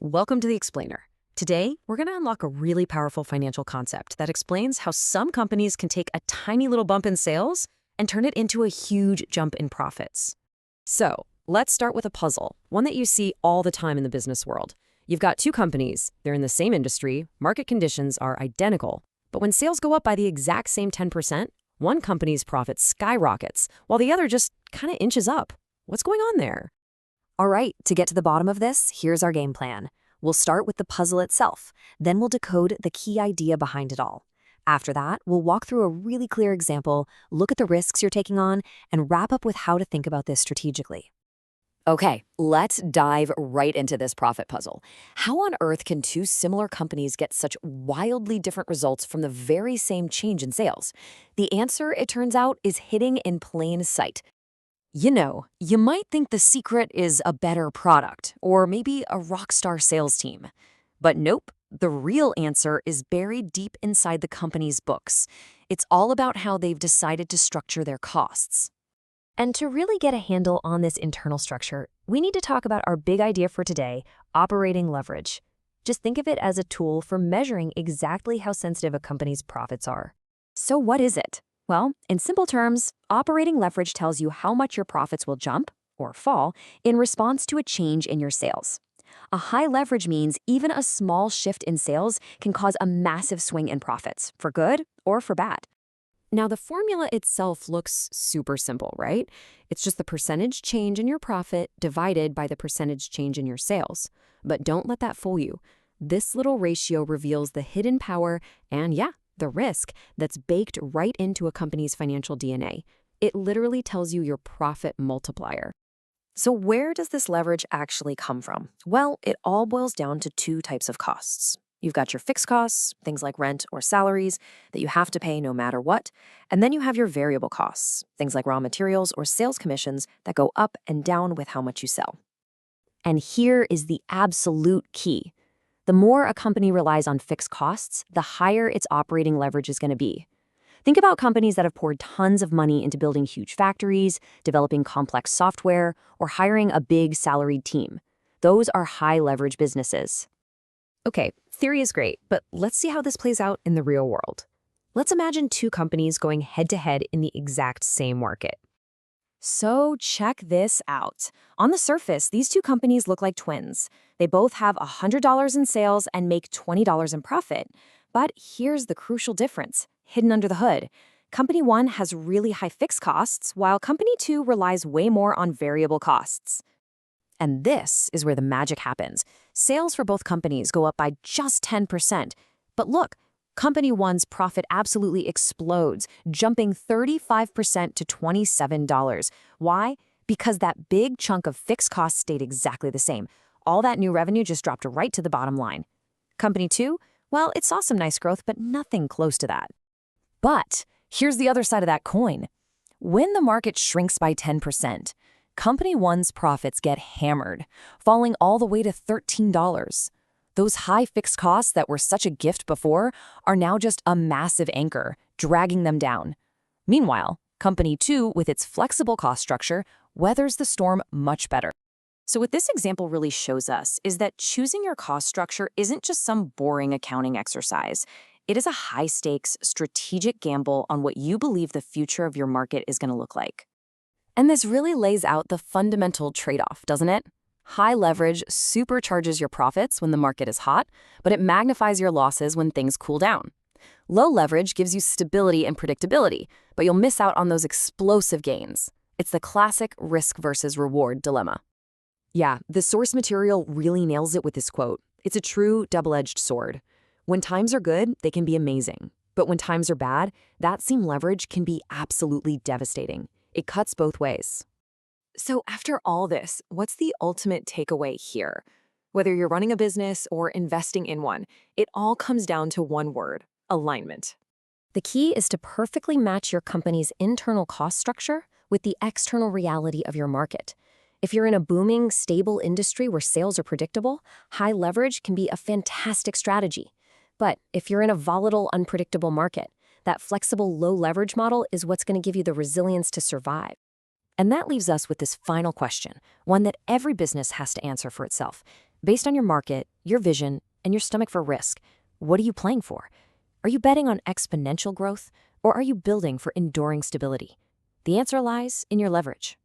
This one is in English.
Welcome to the Explainer. Today, we're going to unlock a really powerful financial concept that explains how some companies can take a tiny little bump in sales and turn it into a huge jump in profits. So, let's start with a puzzle, one that you see all the time in the business world. You've got two companies, they're in the same industry, market conditions are identical, but when sales go up by the exact same 10%, one company's profit skyrockets, while the other just kind of inches up. What's going on there? All right, to get to the bottom of this, here's our game plan. We'll start with the puzzle itself, then we'll decode the key idea behind it all. After that, we'll walk through a really clear example, look at the risks you're taking on, and wrap up with how to think about this strategically. Okay, let's dive right into this profit puzzle. How on earth can two similar companies get such wildly different results from the very same change in sales? The answer, it turns out, is hidden in plain sight. You might think the secret is a better product, or maybe a rock star sales team. But nope, the real answer is buried deep inside the company's books. It's all about how they've decided to structure their costs. And to really get a handle on this internal structure, we need to talk about our big idea for today, operating leverage. Just think of it as a tool for measuring exactly how sensitive a company's profits are. So what is it? Well, in simple terms, operating leverage tells you how much your profits will jump, or fall, in response to a change in your sales. A high leverage means even a small shift in sales can cause a massive swing in profits, for good or for bad. Now, the formula itself looks super simple, right? It's just the percentage change in your profit divided by the percentage change in your sales. But don't let that fool you. This little ratio reveals the hidden power and, the risk that's baked right into a company's financial DNA. It literally tells you your profit multiplier. So where does this leverage actually come from? Well, it all boils down to two types of costs. You've got your fixed costs, things like rent or salaries that you have to pay no matter what, and then you have your variable costs, things like raw materials or sales commissions that go up and down with how much you sell. And here is the absolute key. The more a company relies on fixed costs, the higher its operating leverage is going to be. Think about companies that have poured tons of money into building huge factories, developing complex software, or hiring a big salaried team. Those are high leverage businesses. Okay, theory is great, but let's see how this plays out in the real world. Let's imagine two companies going head-to-head in the exact same market. So check this out. On the surface, these two companies look like twins. They both have $100 in sales and make $20 in profit. But here's the crucial difference, hidden under the hood. Company 1 has really high fixed costs, while Company 2 relies way more on variable costs. And this is where the magic happens. Sales for both companies go up by just 10%. But look, Company 1's profit absolutely explodes, jumping 35% to $27. Why? Because that big chunk of fixed costs stayed exactly the same. All that new revenue just dropped right to the bottom line. Company 2, well, it saw some nice growth, but nothing close to that. But here's the other side of that coin. When the market shrinks by 10%, Company 1's profits get hammered, falling all the way to $13. Those high fixed costs that were such a gift before are now just a massive anchor, dragging them down. Meanwhile, Company 2, with its flexible cost structure, weathers the storm much better. So what this example really shows us is that choosing your cost structure isn't just some boring accounting exercise. It is a high-stakes, strategic gamble on what you believe the future of your market is going to look like. And this really lays out the fundamental trade-off, doesn't it? High leverage supercharges your profits when the market is hot, but it magnifies your losses when things cool down. Low leverage gives you stability and predictability, but you'll miss out on those explosive gains. It's the classic risk versus reward dilemma. Yeah, the source material really nails it with this quote. It's a true double-edged sword. When times are good, they can be amazing. But when times are bad, that same leverage can be absolutely devastating. It cuts both ways. So after all this, what's the ultimate takeaway here? Whether you're running a business or investing in one, it all comes down to one word: alignment. The key is to perfectly match your company's internal cost structure with the external reality of your market. If you're in a booming, stable industry where sales are predictable, high leverage can be a fantastic strategy. But if you're in a volatile, unpredictable market, that flexible, low leverage model is what's going to give you the resilience to survive. And that leaves us with this final question, one that every business has to answer for itself. Based on your market, your vision, and your stomach for risk, what are you playing for? Are you betting on exponential growth, or are you building for enduring stability? The answer lies in your leverage.